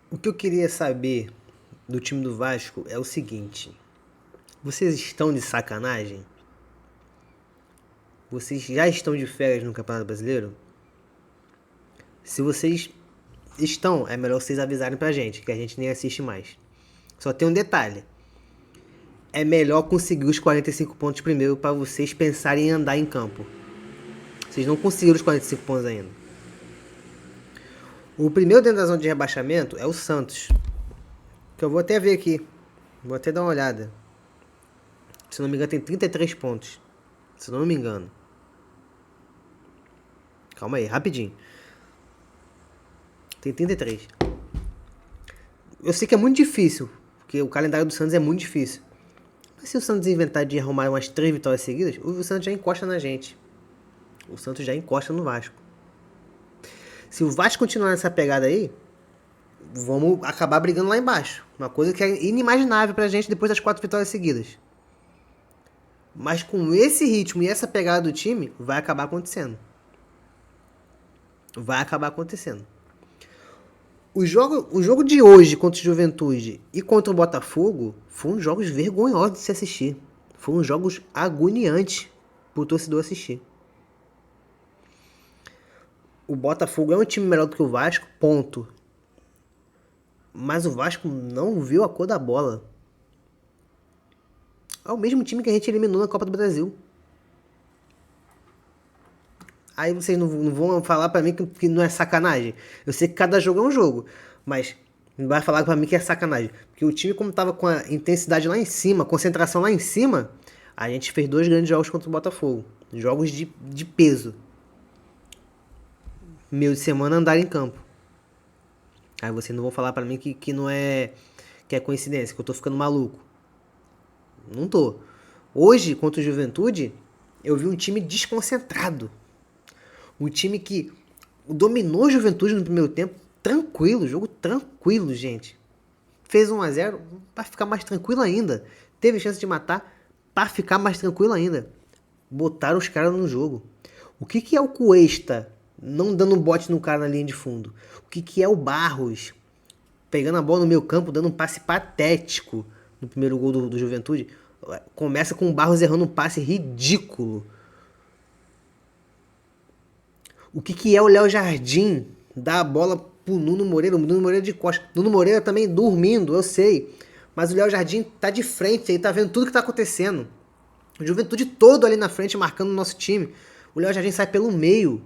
O que eu queria saber do time do Vasco é o seguinte: vocês estão de sacanagem? Vocês já estão de férias no Campeonato Brasileiro? Se vocês estão, é melhor vocês avisarem pra gente, que a gente nem assiste mais. Só tem um detalhe: é melhor conseguir os 45 pontos primeiro para vocês pensarem em andar em campo. Vocês não conseguiram os 45 pontos ainda. O primeiro dentro da zona de rebaixamento é o Santos, que eu vou até ver aqui. Vou até dar uma olhada. Se não me engano, tem 33 pontos. Se não me engano. Calma aí, rapidinho. Tem 33. Eu sei que é muito difícil, porque o calendário do Santos é muito difícil. Mas se o Santos inventar de arrumar umas 3 vitórias seguidas, o Santos já encosta na gente. O Santos já encosta no Vasco. Se o Vasco continuar nessa pegada aí, vamos acabar brigando lá embaixo. Uma coisa que é inimaginável pra gente depois das 4 vitórias seguidas. Mas com esse ritmo e essa pegada do time, vai acabar acontecendo. Vai acabar acontecendo. O jogo de hoje contra o Juventude e contra o Botafogo foram jogos vergonhosos de se assistir. Foram jogos agoniantes pro torcedor assistir. O Botafogo é um time melhor do que o Vasco, ponto. Mas o Vasco não viu a cor da bola. É o mesmo time que a gente eliminou na Copa do Brasil. Aí vocês não vão falar pra mim que não é sacanagem. Eu sei que cada jogo é um jogo, mas não vai falar pra mim que é sacanagem. Porque o time, como tava com a intensidade lá em cima, a concentração lá em cima, a gente fez 2 grandes jogos contra o Botafogo. Jogos de peso. Meio de semana andar em campo. Aí vocês não vão falar pra mim que não é... que é coincidência, que eu tô ficando maluco. Não tô. Hoje, contra o Juventude, eu vi um time desconcentrado. Um time que dominou a Juventude no primeiro tempo, tranquilo, jogo tranquilo, gente. Fez 1-0 para ficar mais tranquilo ainda. Teve chance de matar para ficar mais tranquilo ainda. Botaram os caras no jogo. O que é o Cuesta não dando bote no cara na linha de fundo? O que é o Barros pegando a bola no meio campo, dando um passe patético no primeiro gol do Juventude? Começa com o Barros errando um passe ridículo. O que é o Léo Jardim dar a bola pro Nuno Moreira? O Nuno Moreira de costas. Nuno Moreira também dormindo, eu sei. Mas o Léo Jardim tá de frente, ele tá vendo tudo que tá acontecendo. O Juventude todo ali na frente marcando o nosso time. O Léo Jardim sai pelo meio.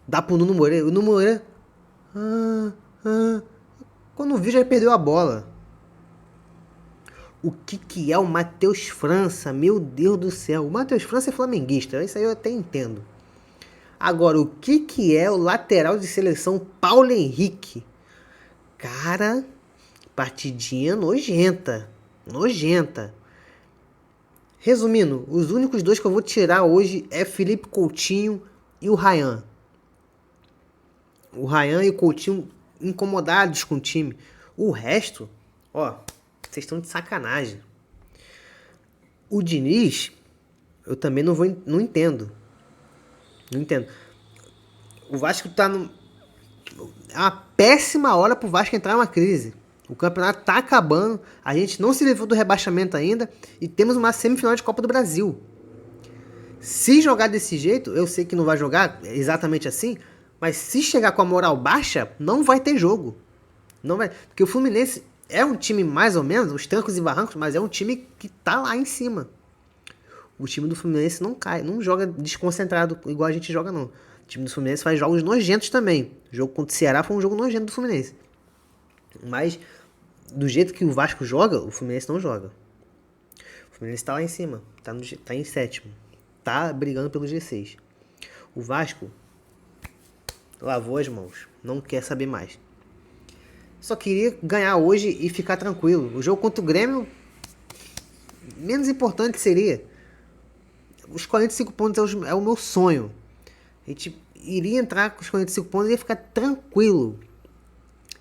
Dá pro Nuno Moreira. O Nuno Moreira... Quando viu, já perdeu a bola. O que é o Matheus França? Meu Deus do céu. O Matheus França é flamenguista. Isso aí eu até entendo. Agora, o que é o lateral de seleção Paulo Henrique? Cara, partidinha nojenta. Nojenta. Resumindo, os únicos 2 que eu vou tirar hoje é Felipe Coutinho e o Ryan. O Ryan e o Coutinho incomodados com o time. O resto, ó, vocês estão de sacanagem. O Diniz, eu também não entendo. Não entendo. O Vasco tá no... É uma péssima hora pro Vasco entrar numa crise. O campeonato tá acabando, a gente não se livrou do rebaixamento ainda e temos uma semifinal de Copa do Brasil. Se jogar desse jeito, eu sei que não vai jogar exatamente assim, mas se chegar com a moral baixa, não vai ter jogo. Não vai, porque o Fluminense é um time mais ou menos, os trancos e barrancos, mas é um time que tá lá em cima. O time do Fluminense não cai, não joga desconcentrado igual a gente joga, não. O time do Fluminense faz jogos nojentos também. O jogo contra o Ceará foi um jogo nojento do Fluminense. Mas, do jeito que o Vasco joga, o Fluminense não joga. O Fluminense tá lá em cima, tá em 7º. Tá brigando pelo G6. O Vasco lavou as mãos, não quer saber mais. Só queria ganhar hoje e ficar tranquilo. O jogo contra o Grêmio, menos importante seria. Os 45 pontos é o meu sonho. A gente iria entrar com os 45 pontos e ia ficar tranquilo.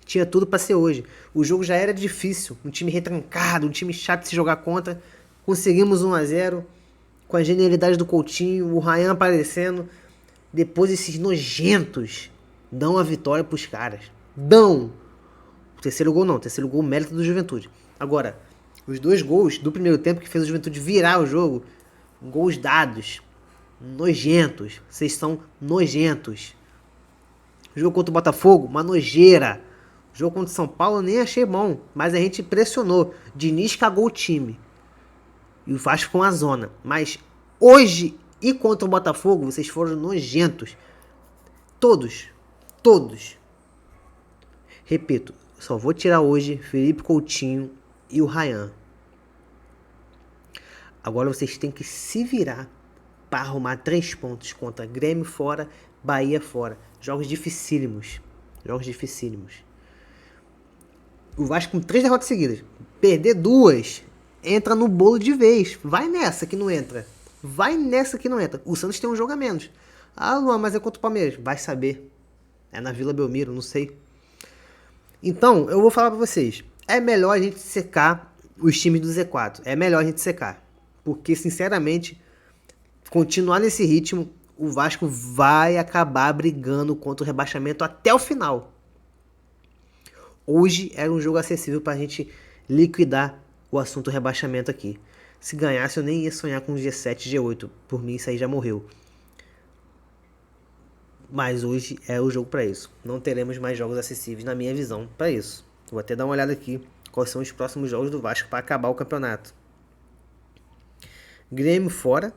Tinha tudo para ser hoje. O jogo já era difícil. Um time retrancado, um time chato de se jogar contra. Conseguimos 1-0 com a genialidade do Coutinho, o Ryan aparecendo. Depois esses nojentos dão a vitória pros caras. Dão! Terceiro gol não, terceiro gol mérito do Juventude. Agora, os 2 gols do primeiro tempo que fez o Juventude virar o jogo, gols dados, nojentos. Vocês são nojentos. O jogo contra o Botafogo, uma nojeira. O jogo contra o São Paulo eu nem achei bom, mas a gente pressionou. Diniz cagou o time. E o Vasco com a zona. Mas hoje e contra o Botafogo, vocês foram nojentos. Todos. Todos. Repito, só vou tirar hoje Felipe Coutinho e o Ryan. Agora vocês têm que se virar para arrumar 3 pontos contra Grêmio fora, Bahia fora. Jogos dificílimos. Jogos dificílimos. O Vasco com 3 derrotas seguidas. Perder 2, entra no bolo de vez. Vai nessa que não entra. Vai nessa que não entra. O Santos tem um jogo a menos. Ah, Luan, mas é contra o Palmeiras. Vai saber. É na Vila Belmiro, não sei. Então, eu vou falar pra vocês. É melhor a gente secar os times do Z4. É melhor a gente secar. Porque, sinceramente, continuar nesse ritmo, o Vasco vai acabar brigando contra o rebaixamento até o final. Hoje era um jogo acessível pra gente liquidar o assunto rebaixamento aqui. Se ganhasse, eu nem ia sonhar com G7, G8. Por mim, isso aí já morreu. Mas hoje é o jogo para isso. Não teremos mais jogos acessíveis, na minha visão, para isso. Vou até dar uma olhada aqui. Quais são os próximos jogos do Vasco para acabar o campeonato. Grêmio fora.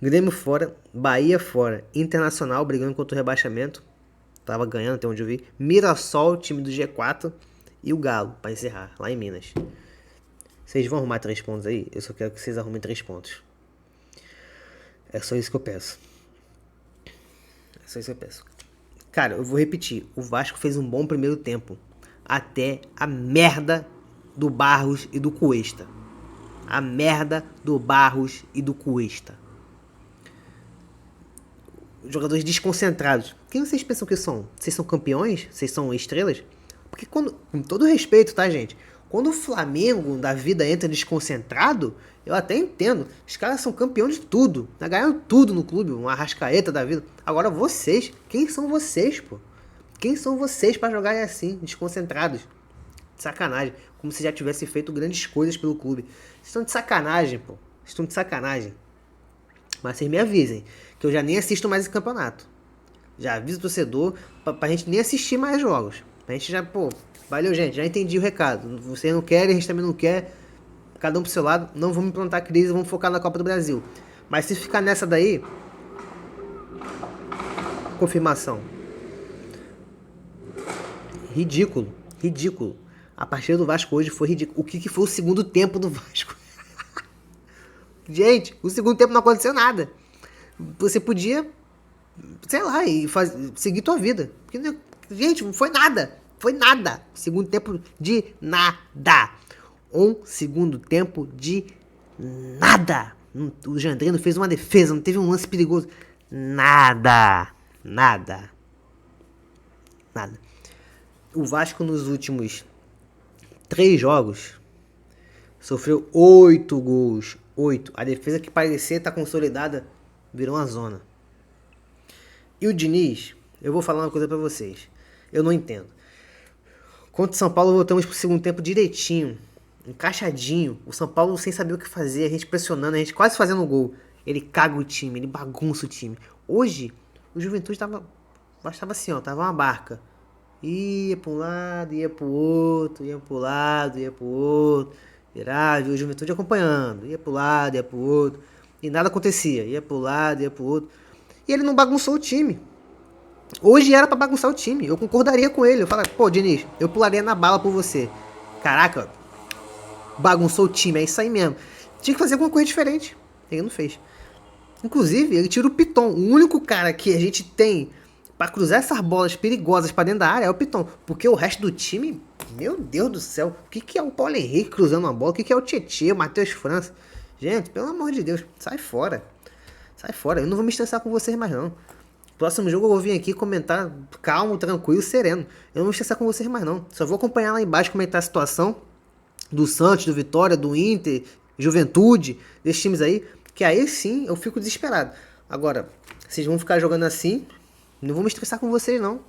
Grêmio fora. Bahia fora. Internacional brigando contra o rebaixamento. Tava ganhando até onde eu vi. Mirassol, time do G4. E o Galo, para encerrar, lá em Minas. Vocês vão arrumar 3 pontos aí? Eu só quero que vocês arrumem 3 pontos. É só isso que eu peço. É só isso que eu peço. Cara, eu vou repetir. O Vasco fez um bom primeiro tempo. Até a merda do Barros e do Cuesta. A merda do Barros e do Cuesta. Jogadores desconcentrados. Quem vocês pensam que são? Vocês são campeões? Vocês são estrelas? Porque quando, com todo respeito, tá, gente? Quando o Flamengo da vida entra desconcentrado, eu até entendo. Os caras são campeões de tudo. Tá ganhando tudo no clube. Uma Arrascaeta da vida. Agora vocês. Quem são vocês, pô? Quem são vocês pra jogarem assim, desconcentrados? De sacanagem. Como se já tivessem feito grandes coisas pelo clube. Vocês estão de sacanagem, pô. Vocês estão de sacanagem. Mas vocês me avisem. Que eu já nem assisto mais esse campeonato. Já aviso o torcedor pra gente nem assistir mais jogos. A gente já, pô... Valeu, gente. Já entendi o recado. Vocês não querem, a gente também não quer. Cada um pro seu lado. Não vamos implantar crise, vamos focar na Copa do Brasil. Mas se ficar nessa daí... Confirmação. Ridículo. Ridículo. A partida do Vasco hoje foi ridículo. O que foi o segundo tempo do Vasco? Gente, o segundo tempo não aconteceu nada. Você podia... Sei lá, e seguir tua vida. Porque, gente, não foi nada. Foi nada. Segundo tempo de nada. Um segundo tempo de nada. O Jandrino fez uma defesa, não teve um lance perigoso. Nada. Nada. Nada. O Vasco nos últimos 3 jogos sofreu 8 gols. 8. A defesa que parecia estar consolidada virou uma zona. E o Diniz, eu vou falar uma coisa pra vocês. Eu não entendo. Contra o São Paulo, voltamos pro segundo tempo direitinho. Encaixadinho. O São Paulo sem saber o que fazer. A gente pressionando, a gente quase fazendo gol. Ele caga o time, ele bagunça o time. Hoje, o Juventude tava assim, ó. Tava uma barca. Ia pra um lado, ia pro outro. Ia pro lado, ia pro outro. Virava, o Juventude acompanhando. Ia pro lado, ia pro outro. E nada acontecia. Ia pro lado, ia pro outro. E ele não bagunçou o time. Hoje era pra bagunçar o time. Eu concordaria com ele. Eu falaria, pô, Diniz, eu pularia na bala por você. Caraca, bagunçou o time. É isso aí mesmo. Tinha que fazer alguma coisa diferente. Ele não fez. Inclusive, ele tira o Piton. O único cara que a gente tem pra cruzar essas bolas perigosas pra dentro da área é o Piton. Porque o resto do time, meu Deus do céu. O que é o Paulo Henrique cruzando uma bola? O que é o Tietê, o Matheus França? Gente, pelo amor de Deus, sai fora. Sai fora. Eu não vou me estressar com vocês mais, não. Próximo jogo eu vou vir aqui comentar calmo, tranquilo, sereno. Eu não vou estressar com vocês mais, não. Só vou acompanhar lá embaixo como é que tá a situação do Santos, do Vitória, do Inter, Juventude, desses times aí. Que aí sim eu fico desesperado. Agora, vocês vão ficar jogando assim, não vou me estressar com vocês, não.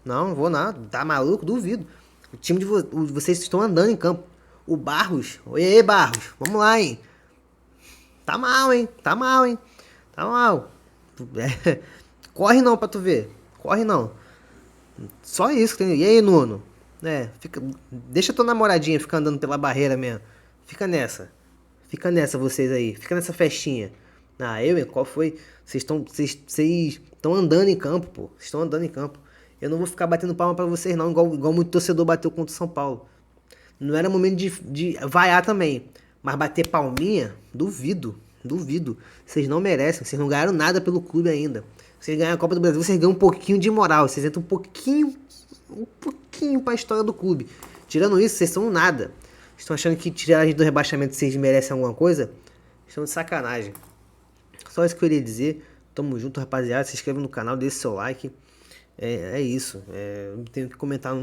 Não vou nada. Tá maluco? Duvido. O time de vocês estão andando em campo. O Barros. Oi, Barros. Vamos lá, hein? Tá mal, hein? Tá mal, hein? Tá mal. É. Corre não pra tu ver. Corre não. Só isso, entendeu? E aí, Nuno? Deixa tua namoradinha ficar andando pela barreira mesmo. Fica nessa. Fica nessa vocês aí. Fica nessa festinha. Ah, qual foi? Vocês estão andando em campo, pô. Vocês estão andando em campo. Eu não vou ficar batendo palma pra vocês não, igual muito torcedor bateu contra o São Paulo. Não era momento de vaiar também. Mas bater palminha, duvido. Duvido. Vocês não merecem. Vocês não ganharam nada pelo clube ainda. Vocês ganham a Copa do Brasil, vocês ganham um pouquinho de moral. Vocês entram um pouquinho pra história do clube. Tirando isso, vocês são nada. Estão achando que tirar a gente do rebaixamento vocês merecem alguma coisa? Estão de sacanagem. Só isso que eu queria dizer. Tamo junto, rapaziada. Se inscreve no canal, deixa seu like. É isso. Não tenho que comentar.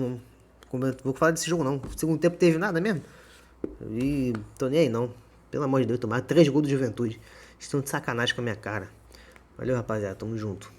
Vou falar desse jogo não. No segundo tempo teve nada mesmo. E tô nem aí não. Pelo amor de Deus, tomaram 3 gols do Juventude. Estão de sacanagem com a minha cara. Valeu, rapaziada. Tamo junto.